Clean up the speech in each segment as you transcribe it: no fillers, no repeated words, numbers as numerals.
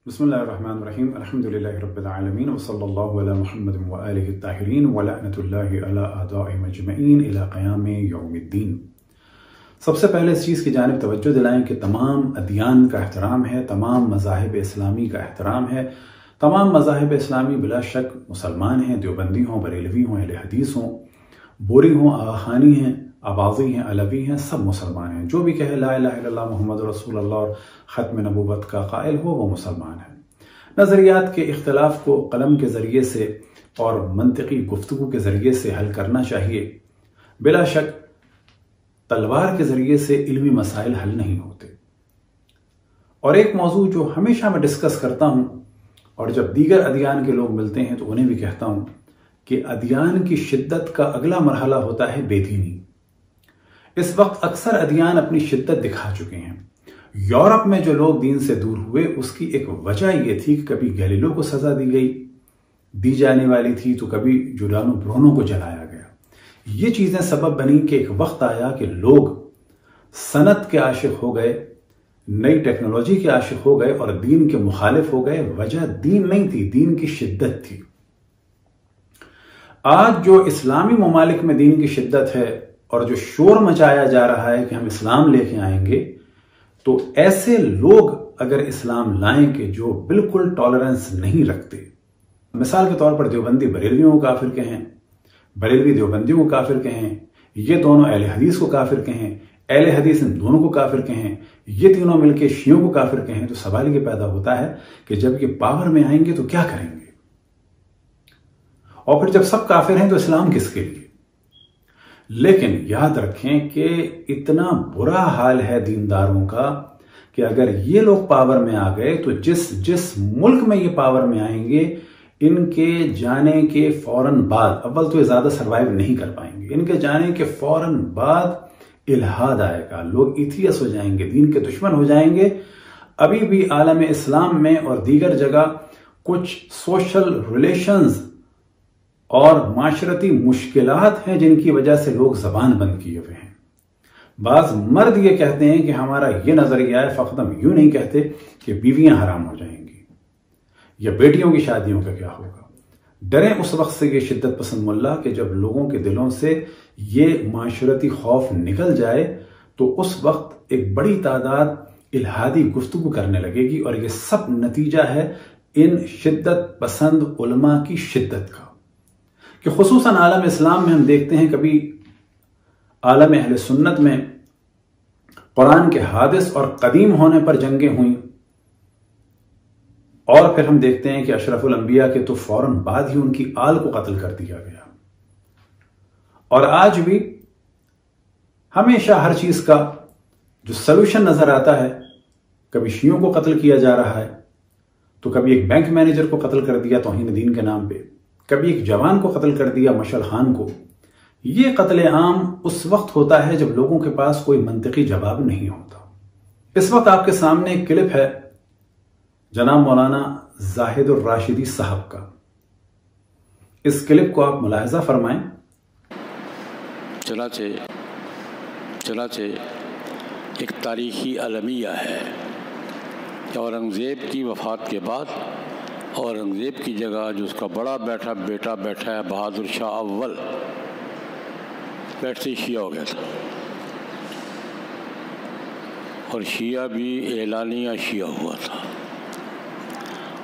بسم اللہ الرحمن الرحیم الحمدللہ رب العالمین وصلی اللہ علی محمد وآلہ الطاہرین ولعنۃ اللہ علی اعدائہم اجمعین الی قیام یوم الدین۔ سب سے پہلے اس چیز کی جانب توجہ دلائیں کہ تمام ادیان کا احترام ہے، تمام مذاہب اسلامی کا احترام ہے۔ تمام مذاہب اسلامی بلا شک مسلمان ہیں، دیوبندی ہوں، بریلوی ہوں، اہل حدیث ہوں، بوری ہوں، آغاخانی ہیں، آبازی ہیں، علوی ہیں، سب مسلمان ہیں۔ جو بھی کہے لا الہ الا اللہ محمد رسول اللہ اور ختم نبوت کا قائل ہو وہ مسلمان ہے۔ نظریات کے اختلاف کو قلم کے ذریعے سے اور منطقی گفتگو کے ذریعے سے حل کرنا چاہیے۔ بلا شک تلوار کے ذریعے سے علمی مسائل حل نہیں ہوتے۔ اور ایک موضوع جو ہمیشہ میں ڈسکس کرتا ہوں اور جب دیگر ادیان کے لوگ ملتے ہیں تو انہیں بھی کہتا ہوں کہ ادیان کی شدت کا اگلا مرحلہ ہوتا ہے بے دینی۔ اس وقت اکثر ادیان اپنی شدت دکھا چکے ہیں۔ یورپ میں جو لوگ دین سے دور ہوئے اس کی ایک وجہ یہ تھی کہ کبھی گیلیلو کو سزا دی جانے والی تھی تو کبھی جولیانو برونو کو جلایا گیا۔ یہ چیزیں سبب بنی کہ ایک وقت آیا کہ لوگ صنعت کے عاشق ہو گئے، نئی ٹیکنالوجی کے عاشق ہو گئے اور دین کے مخالف ہو گئے۔ وجہ دین نہیں تھی، دین کی شدت تھی۔ آج جو اسلامی ممالک میں دین کی شدت ہے اور جو شور مچایا جا رہا ہے کہ ہم اسلام لے کے آئیں گے، تو ایسے لوگ اگر اسلام لائیں کہ جو بالکل ٹالرنس نہیں رکھتے، مثال کے طور پر دیوبندی بریلویوں کو کافر کہیں، بریلوی دیوبندیوں کو کافر کہیں، یہ دونوں اہل حدیث کو کافر کہیں، اہل حدیث ان دونوں کو کافر کہیں، یہ تینوں مل کے شیعوں کو کافر کہیں، تو سوال یہ پیدا ہوتا ہے کہ جب یہ پاور میں آئیں گے تو کیا کریں گے؟ اور پھر جب سب کافر ہیں تو اسلام کس کے لیے؟ لیکن یاد رکھیں کہ اتنا برا حال ہے دینداروں کا کہ اگر یہ لوگ پاور میں آ گئے تو جس ملک میں یہ پاور میں آئیں گے، ان کے جانے کے فوراً بعد، اول تو یہ زیادہ سروائیو نہیں کر پائیں گے، ان کے جانے کے فوراً بعد الحاد آئے گا، لوگ ایتھیس ہو جائیں گے، دین کے دشمن ہو جائیں گے۔ ابھی بھی عالم اسلام میں اور دیگر جگہ کچھ سوشل ریلیشنز اور معاشرتی مشکلات ہیں جن کی وجہ سے لوگ زبان بند کیے ہوئے ہیں۔ بعض مرد یہ کہتے ہیں کہ ہمارا یہ نظریہ ہے، فقط ہم یوں نہیں کہتے کہ بیویاں حرام ہو جائیں گی یا بیٹیوں کی شادیوں کا کیا ہوگا۔ ڈریں اس وقت سے یہ شدت پسند ملا کہ جب لوگوں کے دلوں سے یہ معاشرتی خوف نکل جائے تو اس وقت ایک بڑی تعداد الہادی گفتگو کرنے لگے گی، اور یہ سب نتیجہ ہے ان شدت پسند علماء کی شدت کا، کہ خصوصاً عالم اسلام میں ہم دیکھتے ہیں کبھی عالم اہل سنت میں قرآن کے حادث اور قدیم ہونے پر جنگیں ہوئیں، اور پھر ہم دیکھتے ہیں کہ اشرف الانبیاء کے تو فوراً بعد ہی ان کی آل کو قتل کر دیا گیا۔ اور آج بھی ہمیشہ ہر چیز کا جو سلوشن نظر آتا ہے، کبھی شیعوں کو قتل کیا جا رہا ہے، تو کبھی ایک بینک مینیجر کو قتل کر دیا توہین دین کے نام پہ، کبھی ایک جوان کو قتل کر دیا مشعل خان کو۔ یہ قتل عام اس وقت ہوتا ہے جب لوگوں کے پاس کوئی منطقی جواب نہیں ہوتا۔ اس وقت آپ کے سامنے ایک کلپ ہے جناب مولانا زاہد الراشدی صاحب کا، اس کلپ کو آپ ملاحظہ فرمائیں۔ چنانچہ ایک تاریخی المیہ ہے کہ اورنگزیب کی وفات کے بعد اورنگزیب کی جگہ جو اس کا بڑا بیٹا بیٹھا ہے بہادر شاہ اول، بیٹھتے شیعہ ہو گیا تھا، اور شیعہ بھی اعلانیہ شیعہ ہوا تھا۔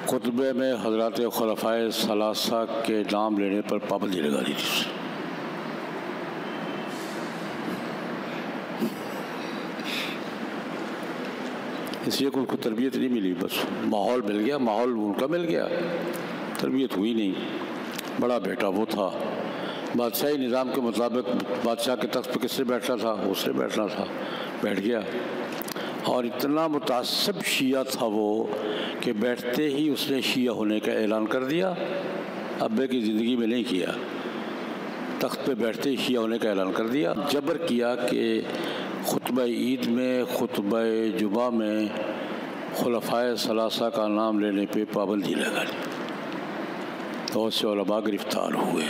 خطبے میں حضرات خلفائے ثلاثہ کے نام لینے پر پابندی لگا دی تھی۔ اس لیے کوئی تربیت نہیں ملی، بس ماحول مل گیا، ماحول ان کا مل گیا، تربیت ہوئی نہیں۔ بڑا بیٹا وہ تھا، بادشاہی نظام کے مطابق بادشاہ کے تخت پہ کس سے بیٹھنا تھا، اس سے بیٹھنا تھا، بیٹھ گیا۔ اور اتنا متعصب شیعہ تھا وہ کہ بیٹھتے ہی اس نے شیعہ ہونے کا اعلان کر دیا۔ ابے کی زندگی میں نہیں کیا، تخت پہ بیٹھتے ہی شیعہ ہونے کا اعلان کر دیا۔ جبر کیا کہ خطبہ عید میں، خطبہ جمعہ میں خلفائے ثلاثہ کا نام لینے پہ پابندی لگا دی۔ بہت سے علماء گرفتار ہوئے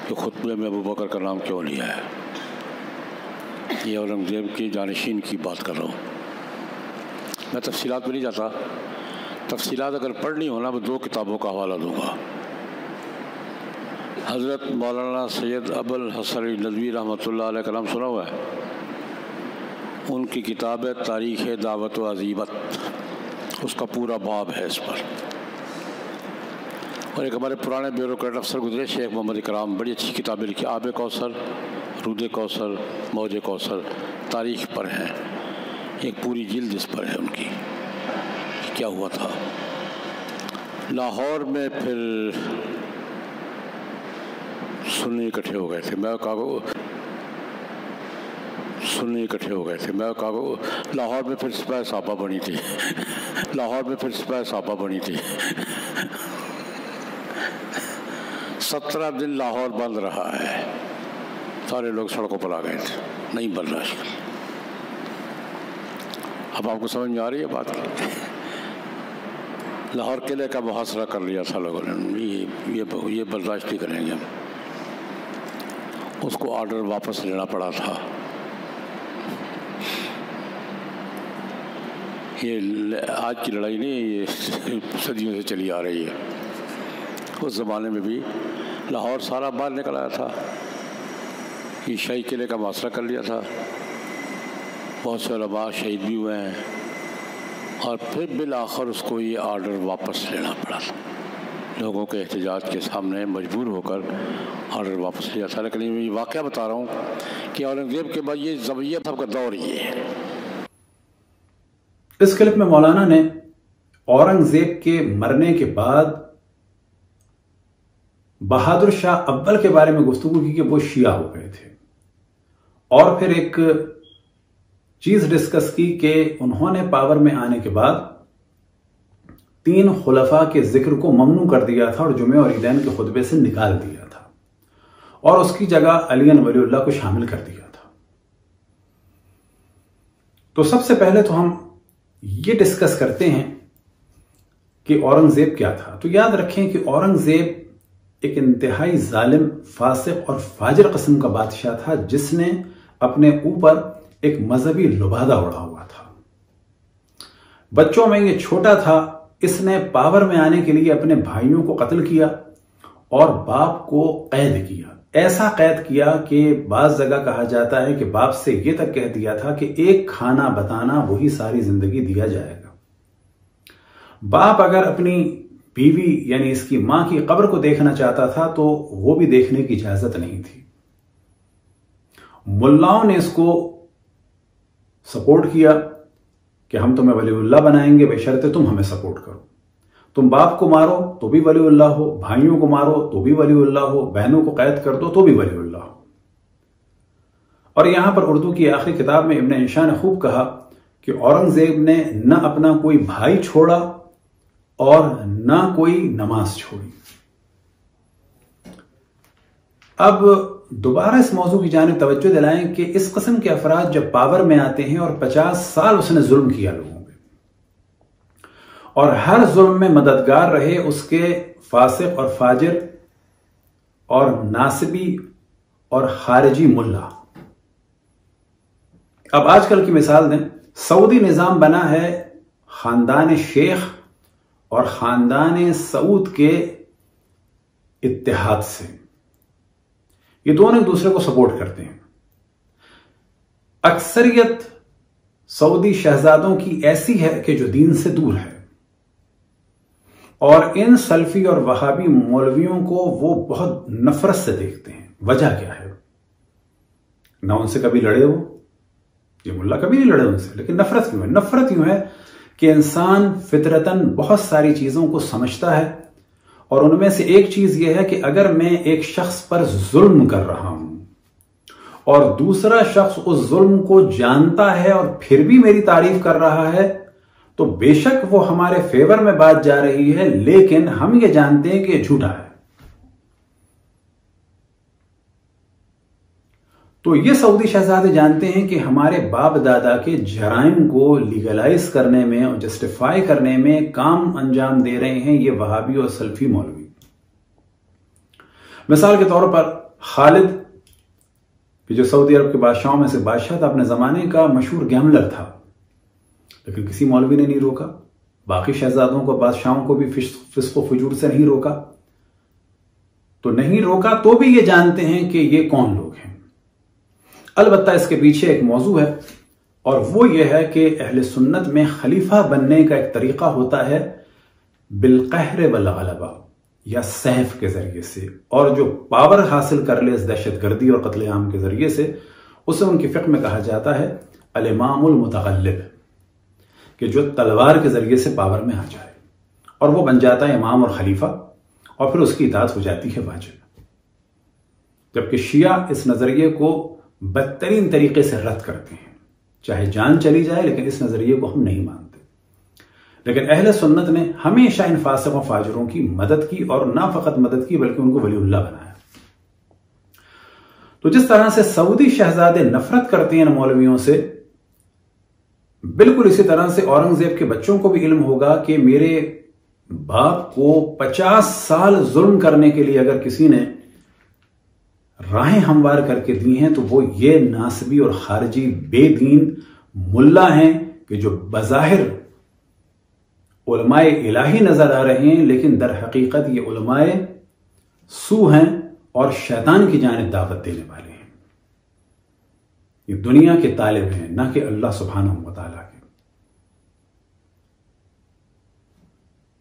کہ خطبے میں ابو بکر کا نام کیوں لیا ہے۔ یہ اورنگزیب کی جانشین کی بات کر رہا ہوں، میں تفصیلات میں نہیں جاتا۔ تفصیلات اگر پڑھنی ہونا میں 2 کتابوں کا حوالہ دوں گا۔ حضرت مولانا سید ابو الحسن ندوی رحمۃ اللہ علیہ کا نام سنا ہوا ہے؟ ان کی کتاب ہے تاریخ دعوت و عزیمت، اس کا پورا باب ہے اس پر۔ اور ایک ہمارے پرانے بیوروکریٹ افسر گزرے شیخ محمد اکرام، بڑی اچھی کتابیں لکھی، آب کوثر، رود کوثر، موج کوثر، تاریخ پر ہیں، ایک پوری جلد اس پر ہے ان کی، کیا ہوا تھا لاہور میں۔ پھر سنی اکٹھے ہو گئے تھے، میں لاہور میں پھر سپاہ صحابہ بنی تھی لاہور میں پھر سپاہ صحابہ بنی تھی 17 دن لاہور بند رہا ہے، سارے لوگ سڑکوں پر آ گئے تھے، نہیں برداشت۔ اب آپ کو سمجھ میں آ رہی ہے بات کی؟ لاہور قلعے کا محاصرہ کر لیا تھا لوگوں نے، یہ برداشت نہیں کریں گے ہم، اس کو آرڈر واپس لینا پڑا تھا۔ یہ آج کی لڑائی نہیں، یہ صدیوں سے چلی آ رہی ہے۔ اس زمانے میں بھی لاہور سارا باہر نکل آیا تھا، یہ شاہی قلعے کا محاصرہ کر لیا تھا، بہت سے علماء شہید بھی ہوئے ہیں، اور پھر بالآخر اس کو یہ آرڈر واپس لینا پڑا، لوگوں کے احتجاج کے سامنے مجبور ہو کر آرڈر واپس لیا تھا۔ لیکن یہ واقعہ بتا رہا ہوں کہ اورنگزیب کے بعد یہ سب کا دور یہ ہے۔ اس کلپ میں مولانا نے اورنگزیب کے مرنے کے بعد بہادر شاہ اول کے بارے میں گفتگو کی کہ وہ شیعہ ہو گئے تھے، اور پھر ایک چیز ڈسکس کی کہ انہوں نے پاور میں آنے کے بعد 3 خلفاء کے ذکر کو ممنوع کر دیا تھا اور جمعے اور عیدین کے خطبے سے نکال دیا تھا، اور اس کی جگہ علی ولی اللہ کو شامل کر دیا تھا۔ تو سب سے پہلے تو ہم یہ ڈسکس کرتے ہیں کہ اورنگزیب کیا تھا۔ تو یاد رکھیں کہ اورنگزیب ایک انتہائی ظالم، فاسق اور فاجر قسم کا بادشاہ تھا، جس نے اپنے اوپر ایک مذہبی لبادہ اڑا ہوا تھا۔ بچوں میں یہ چھوٹا تھا، اس نے پاور میں آنے کے لیے اپنے بھائیوں کو قتل کیا اور باپ کو قید کیا، ایسا قید کیا کہ بعض جگہ کہا جاتا ہے کہ باپ سے یہ تک کہہ دیا تھا کہ ایک کھانا بتانا وہی ساری زندگی دیا جائے گا۔ باپ اگر اپنی بیوی یعنی اس کی ماں کی قبر کو دیکھنا چاہتا تھا تو وہ بھی دیکھنے کی اجازت نہیں تھی۔ ملاؤں نے اس کو سپورٹ کیا کہ ہم تمہیں ولی اللہ بنائیں گے بشرطے تم ہمیں سپورٹ کرو، تم باپ کو مارو تو بھی ولی اللہ ہو، بھائیوں کو مارو تو بھی ولی اللہ ہو، بہنوں کو قید کر دو تو بھی ولی اللہ ہو۔ اور یہاں پر اردو کی آخری کتاب میں ابن انشا نے خوب کہا کہ اورنگزیب نے نہ اپنا کوئی بھائی چھوڑا اور نہ کوئی نماز چھوڑی۔ اب دوبارہ اس موضوع کی جانب توجہ دلائیں کہ اس قسم کے افراد جب پاور میں آتے ہیں اور 50 سال اس نے ظلم کیا لوگوں پہ، اور ہر ظلم میں مددگار رہے اس کے فاسق اور فاجر اور ناصبی اور خارجی ملا۔ اب آج کل کی مثال دیں، سعودی نظام بنا ہے خاندان شیخ اور خاندان سعود کے اتحاد سے، یہ دونوں ایک دوسرے کو سپورٹ کرتے ہیں۔ اکثریت سعودی شہزادوں کی ایسی ہے کہ جو دین سے دور ہے، اور ان سلفی اور وہابی مولویوں کو وہ بہت نفرت سے دیکھتے ہیں۔ وجہ کیا ہے؟ نہ ان سے کبھی لڑے ہو، یہ ملا کبھی نہیں لڑے ان سے، لیکن نفرت کیوں ہے؟ نفرت یوں ہے کہ انسان فطرتاً بہت ساری چیزوں کو سمجھتا ہے، اور ان میں سے ایک چیز یہ ہے کہ اگر میں ایک شخص پر ظلم کر رہا ہوں اور دوسرا شخص اس ظلم کو جانتا ہے اور پھر بھی میری تعریف کر رہا ہے تو بے شک وہ ہمارے فیور میں بات جا رہی ہے، لیکن ہم یہ جانتے ہیں کہ یہ جھوٹا ہے۔ تو یہ سعودی شہزادے جانتے ہیں کہ ہمارے باپ دادا کے جرائم کو لیگلائز کرنے میں اور جسٹیفائی کرنے میں کام انجام دے رہے ہیں یہ وہابی اور سلفی مولوی۔ مثال کے طور پر خالد جو سعودی عرب کے بادشاہوں میں سے بادشاہ تھا، اپنے زمانے کا مشہور گیملر تھا، لیکن کسی مولوی نے نہیں روکا، باقی شہزادوں کو بادشاہوں کو بھی فسق و فجور سے نہیں روکا، تو نہیں روکا تو بھی یہ جانتے ہیں کہ یہ کون لوگ ہیں۔ البتہ اس کے پیچھے ایک موضوع ہے، اور وہ یہ ہے کہ اہل سنت میں خلیفہ بننے کا ایک طریقہ ہوتا ہے بالقہر والغلبہ، یا سیف کے ذریعے سے، اور جو پاور حاصل کر لے اس دہشت گردی اور قتل عام کے ذریعے سے، اسے ان کی فقہ میں کہا جاتا ہے الامام المتغلب، کہ جو تلوار کے ذریعے سے پاور میں آ جائے، اور وہ بن جاتا ہے امام اور خلیفہ، اور پھر اس کی اطاعت ہو جاتی ہے واجب۔ جبکہ شیعہ اس نظریے کو بدترین طریقے سے رد کرتے ہیں، چاہے جان چلی جائے لیکن اس نظریے کو ہم نہیں مانتے۔ لیکن اہل سنت نے ہمیشہ ان فاسق و فاجروں کی مدد کی، اور نہ فقط مدد کی بلکہ ان کو ولی اللہ بنایا۔ تو جس طرح سے سعودی شہزادے نفرت کرتے ہیں ان مولویوں سے، بالکل اسی طرح سے اورنگزیب کے بچوں کو بھی علم ہوگا کہ میرے باپ کو 50 سال ظلم کرنے کے لیے اگر کسی نے راہیں ہموار کر کے دی ہیں تو وہ یہ ناسبی اور خارجی بے دین ملا ہیں کہ جو بظاہر علماء الہی نظر آ رہے ہیں، لیکن در حقیقت یہ علماء سو ہیں اور شیطان کی جانب دعوت دینے والے ہیں۔ یہ دنیا کے طالب ہیں، نہ کہ اللہ سبحانہ و تعالیٰ کے۔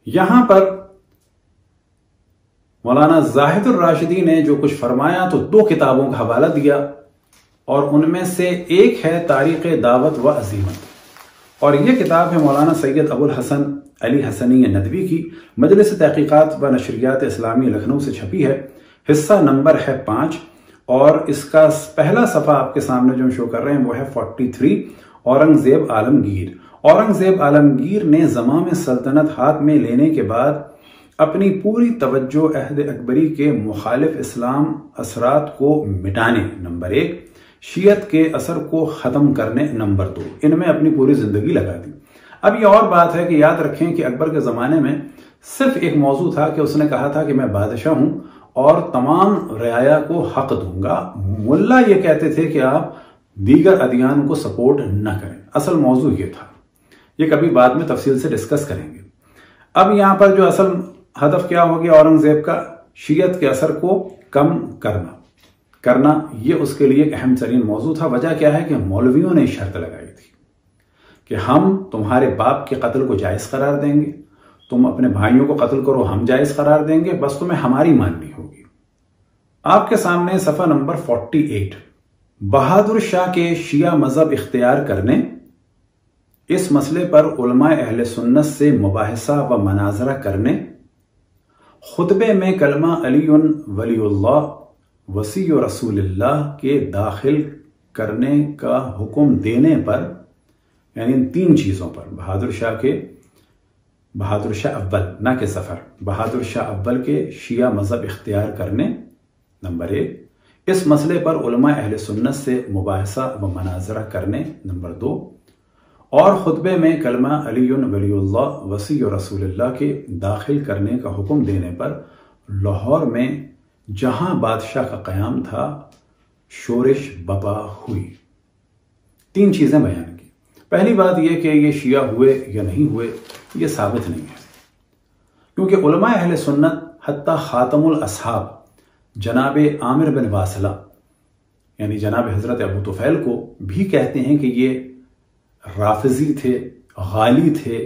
یہاں پر مولانا زاہد الراشدی نے جو کچھ فرمایا تو 2 کتابوں کا حوالہ دیا، اور ان میں سے ایک ہے تاریخ دعوت و عزیمت، اور یہ کتاب ہے مولانا سید ابو الحسن علی حسنی ندوی کی، مجلس تحقیقات و نشریات اسلامی لکھنؤ سے چھپی ہے، حصہ نمبر ہے 5، اور اس کا پہلا صفحہ آپ کے سامنے جو ہم شو کر رہے ہیں وہ ہے 43، اورنگزیب عالمگیر۔ اورنگزیب عالمگیر نے زمام سلطنت ہاتھ میں لینے کے بعد اپنی پوری توجہ عہد اکبری کے مخالف اسلام اثرات کو مٹانے، نمبر 1، شیعت کے اثر کو ختم کرنے، نمبر 2، ان میں اپنی پوری زندگی لگا دی۔ اب یہ اور بات ہے کہ یاد رکھیں کہ اکبر کے زمانے میں صرف ایک موضوع تھا کہ اس نے کہا تھا کہ میں بادشاہ ہوں اور تمام رعایا کو حق دوں گا۔ ملا یہ کہتے تھے کہ آپ دیگر ادیان کو سپورٹ نہ کریں، اصل موضوع یہ تھا۔ یہ کبھی بعد میں تفصیل سے ڈسکس کریں گے۔ اب یہاں پر جو اصل ہدف کیا ہو گیا اورنگزیب کا، شیعت کے اثر کو کم کرنا، یہ اس کے لیے ایک اہم ترین موضوع تھا۔ وجہ کیا ہے کہ مولویوں نے شرط لگائی تھی کہ ہم تمہارے باپ کے قتل کو جائز قرار دیں گے، تم اپنے بھائیوں کو قتل کرو ہم جائز قرار دیں گے، بس تمہیں ہماری ماننی ہوگی۔ آپ کے سامنے صفحہ نمبر 48، بہادر شاہ کے شیعہ مذہب اختیار کرنے، اس مسئلے پر علماء اہل سنت سے مباحثہ و مناظرہ کرنے، خطبے میں کلمہ علی ولی اللہ وصی رسول اللہ کے داخل کرنے کا حکم دینے پر، یعنی ان 3 چیزوں پر، بہادر شاہ اول نہ کہ ظفر، بہادر شاہ اول کے شیعہ مذہب اختیار کرنے، نمبر 1، اس مسئلے پر علماء اہل سنت سے مباحثہ و مناظرہ کرنے، نمبر 2، اور خطبے میں کلمہ علی ولی اللہ وصی رسول اللہ کے داخل کرنے کا حکم دینے پر لاہور میں جہاں بادشاہ کا قیام تھا شورش بپا ہوئی۔ 3 چیزیں بیان کی۔ پہلی بات یہ کہ یہ شیعہ ہوئے یا نہیں ہوئے یہ ثابت نہیں ہے، کیونکہ علماء اہل سنت حتی خاتم الاصحاب جناب عامر بن واصلہ یعنی جناب حضرت ابو طفیل کو بھی کہتے ہیں کہ یہ رافضی تھے، غالی تھے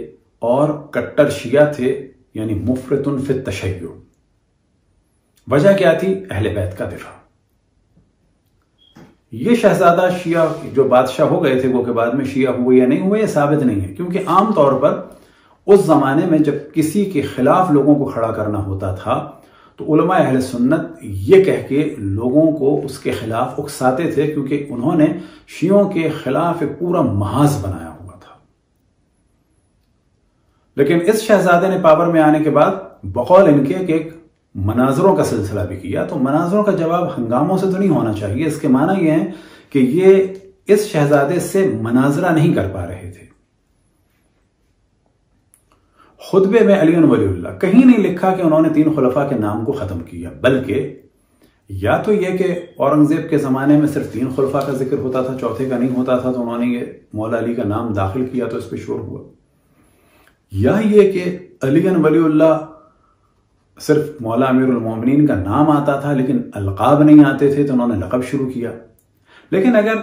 اور کٹر شیعہ تھے، یعنی مفرطن فی التشیع۔ وجہ کیا تھی؟ اہل بیت کا دفاع۔ یہ شہزادہ شیعہ جو بادشاہ ہو گئے تھے وہ کہ بعد میں شیعہ ہوئے یا نہیں ہوئے یہ ثابت نہیں ہے، کیونکہ عام طور پر اس زمانے میں جب کسی کے خلاف لوگوں کو کھڑا کرنا ہوتا تھا تو علماء اہل سنت یہ کہہ کے لوگوں کو اس کے خلاف اکساتے تھے، کیونکہ انہوں نے شیعوں کے خلاف ایک پورا محاذ بنایا ہوا تھا۔ لیکن اس شہزادے نے پاور میں آنے کے بعد بقول ان کے ایک مناظروں کا سلسلہ بھی کیا، تو مناظروں کا جواب ہنگاموں سے تو نہیں ہونا چاہیے۔ اس کے معنی یہ ہے کہ یہ اس شہزادے سے مناظرہ نہیں کر پا رہے تھے۔ خطبے میں علی ولی اللہ کہیں نہیں لکھا کہ انہوں نے 3 خلفاء کے نام کو ختم کیا، بلکہ یا تو یہ کہ اورنگزیب کے زمانے میں صرف 3 خلفاء کا ذکر ہوتا تھا، چوتھے کا نہیں ہوتا تھا، تو انہوں نے یہ مولا علی کا نام داخل کیا تو اس پہ شور ہوا، یا یہ کہ علی ولی اللہ صرف مولا امیر المومنین کا نام آتا تھا لیکن القاب نہیں آتے تھے تو انہوں نے لقب شروع کیا. لیکن اگر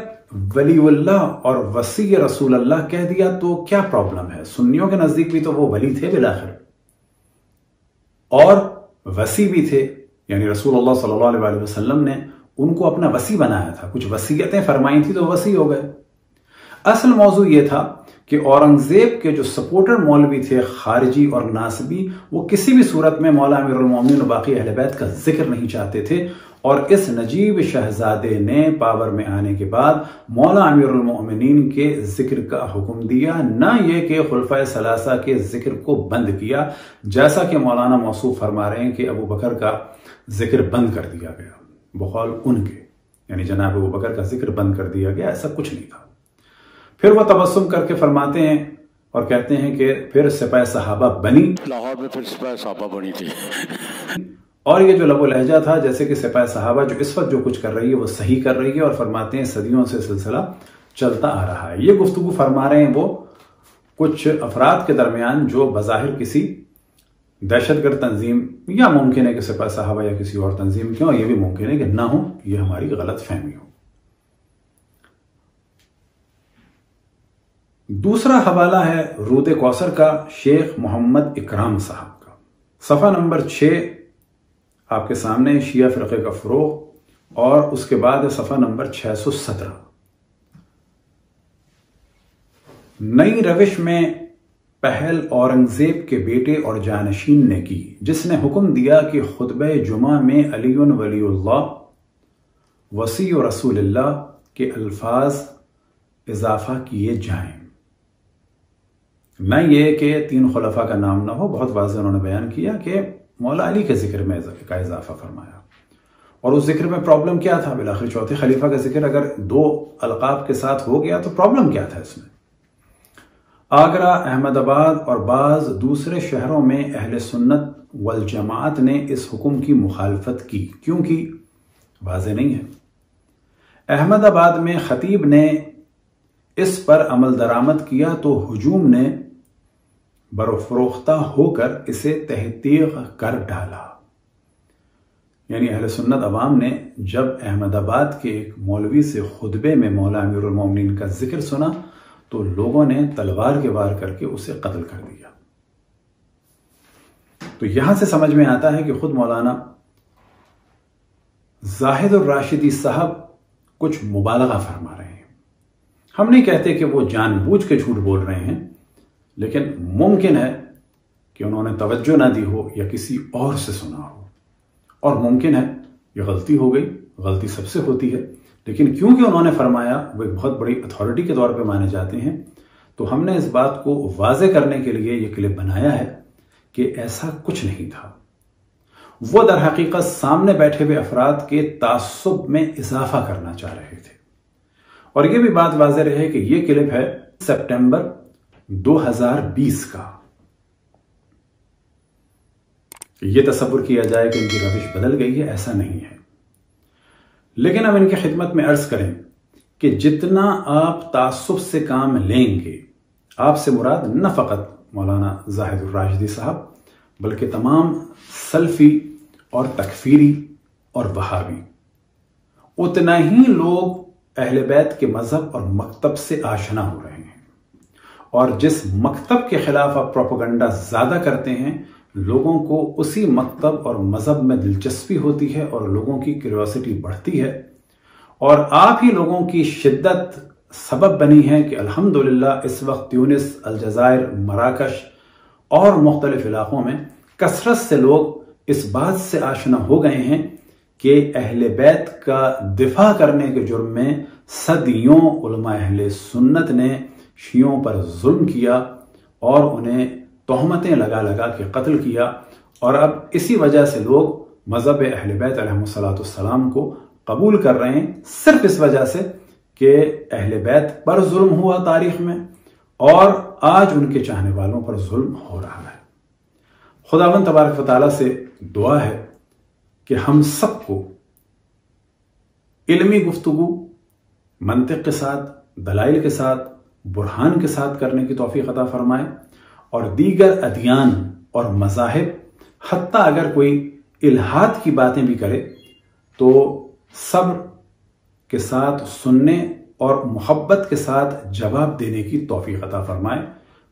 ولی اللہ اور وصی رسول اللہ کہہ دیا تو کیا پرابلم ہے؟ سنیوں کے نزدیک بھی تو وہ ولی تھے بالآخر اور وصی بھی تھے، یعنی رسول اللہ صلی اللہ علیہ وسلم نے ان کو اپنا وصی بنایا تھا، کچھ وصیتیں فرمائی تھی تو وصی ہو گئے. اصل موضوع یہ تھا کہ اورنگزیب کے جو سپورٹر مولوی تھے خارجی اور ناصبی، وہ کسی بھی صورت میں مولا امیر المومنین و باقی اہل بیت کا ذکر نہیں چاہتے تھے، اور اس نجیب شہزادے نے پاور میں آنے کے بعد مولا امیر المومنین کے ذکر کا حکم دیا، نہ یہ کہ خلفائے ثلاثہ کے ذکر کو بند کیا، جیسا کہ مولانا موصوف فرما رہے ہیں کہ ابو بکر کا ذکر بند کر دیا گیا بقول ان کے، یعنی جناب ابو بکر کا ذکر بند کر دیا گیا، ایسا کچھ نہیں تھا. پھر وہ تبسم کر کے فرماتے ہیں اور کہتے ہیں کہ پھر سپاہ صحابہ بنی، لاہور میں پھر سپاہ صحابہ بنی تھی. اور یہ جو لب و لہجہ تھا جیسے کہ سپاہ صحابہ جو اس وقت جو کچھ کر رہی ہے وہ صحیح کر رہی ہے، اور فرماتے ہیں صدیوں سے سلسلہ چلتا آ رہا ہے. یہ گفتگو فرما رہے ہیں وہ کچھ افراد کے درمیان جو بظاہر کسی دہشت گرد تنظیم، یا ممکن ہے کہ سپاہ صحابہ یا کسی اور تنظیم کیوں، یہ بھی ممکن ہے کہ نہ ہو، یہ ہماری غلط فہمی ہو. دوسرا حوالہ ہے رود کوثر کا شیخ محمد اکرام صاحب کا، صفحہ نمبر 6 آپ کے سامنے، شیعہ فرقے کا فروغ، اور اس کے بعد صفحہ نمبر 617. نئی روش میں پہل اورنگزیب کے بیٹے اور جانشین نے کی، جس نے حکم دیا کہ خطبہ جمعہ میں علی ولی اللہ، وصی رسول اللہ کے الفاظ اضافہ کیے جائیں. نہ یہ کہ 3 خلفاء کا نام نہ ہو، بہت واضح انہوں نے بیان کیا کہ مولا علی کے ذکر میں کا اضافہ فرمایا. اور اس ذکر میں پرابلم کیا تھا؟ بالآخر چوتھے خلیفہ کا ذکر اگر 2 القاب کے ساتھ ہو گیا تو پرابلم کیا تھا اس میں؟ آگرہ، احمد آباد اور بعض دوسرے شہروں میں اہل سنت والجماعت نے اس حکم کی مخالفت کی. کیوں کی؟ واضح نہیں ہے. احمد آباد میں خطیب نے اس پر عمل درآمد کیا تو ہجوم نے برفروختہ ہو کر اسے تحقیق کر ڈالا. یعنی اہل سنت عوام نے جب احمد آباد کے ایک مولوی سے خطبے میں مولا امیر المومنین کا ذکر سنا تو لوگوں نے تلوار کے وار کر کے اسے قتل کر دیا. تو یہاں سے سمجھ میں آتا ہے کہ خود مولانا زاہد الراشدی صاحب کچھ مبالغہ فرما رہے ہیں. ہم نہیں کہتے کہ وہ جان بوجھ کے جھوٹ بول رہے ہیں، لیکن ممکن ہے کہ انہوں نے توجہ نہ دی ہو یا کسی اور سے سنا ہو، اور ممکن ہے یہ غلطی ہو گئی، غلطی سب سے ہوتی ہے، لیکن کیونکہ انہوں نے فرمایا، وہ ایک بہت بڑی اتھارٹی کے طور پہ مانے جاتے ہیں، تو ہم نے اس بات کو واضح کرنے کے لیے یہ کلپ بنایا ہے کہ ایسا کچھ نہیں تھا. وہ در حقیقت سامنے بیٹھے ہوئے افراد کے تعصب میں اضافہ کرنا چاہ رہے تھے. اور یہ بھی بات واضح رہے کہ یہ کلپ ہے سپٹمبر 2020 کا. یہ تصور کیا جائے کہ ان کی روش بدل گئی ہے، ایسا نہیں ہے. لیکن اب ان کی خدمت میں عرض کریں کہ جتنا آپ تعصب سے کام لیں گے، آپ سے مراد نہ فقط مولانا زاہد الراشدی صاحب بلکہ تمام سلفی اور تکفیری اور وہابی، اتنا ہی لوگ اہل بیت کے مذہب اور مکتب سے آشنا ہو رہے ہیں. اور جس مکتب کے خلاف آپ پروپیگنڈا زیادہ کرتے ہیں، لوگوں کو اسی مکتب اور مذہب میں دلچسپی ہوتی ہے اور لوگوں کی کیوریوسٹی بڑھتی ہے، اور آپ ہی لوگوں کی شدت سبب بنی ہے کہ الحمدللہ اس وقت تیونس، الجزائر، مراکش اور مختلف علاقوں میں کثرت سے لوگ اس بات سے آشنا ہو گئے ہیں کہ اہل بیت کا دفاع کرنے کے جرم میں صدیوں علماء اہل سنت نے شیعوں پر ظلم کیا اور انہیں تہمتیں لگا لگا کے قتل کیا. اور اب اسی وجہ سے لوگ مذہب اہل بیت علیہ السلام کو قبول کر رہے ہیں، صرف اس وجہ سے کہ اہل بیت پر ظلم ہوا تاریخ میں، اور آج ان کے چاہنے والوں پر ظلم ہو رہا ہے. خداوند تبارک و تعالیٰ سے دعا ہے کہ ہم سب کو علمی گفتگو منطق کے ساتھ، دلائل کے ساتھ، برہان کے ساتھ کرنے کی توفیق عطا فرمائے، اور دیگر ادیان اور مذاہب، حتیٰ اگر کوئی الہاد کی باتیں بھی کرے تو صبر کے ساتھ سننے اور محبت کے ساتھ جواب دینے کی توفیق عطا فرمائے۔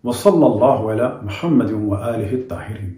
وصلی اللہ علی محمد وآلہ الطاہرین۔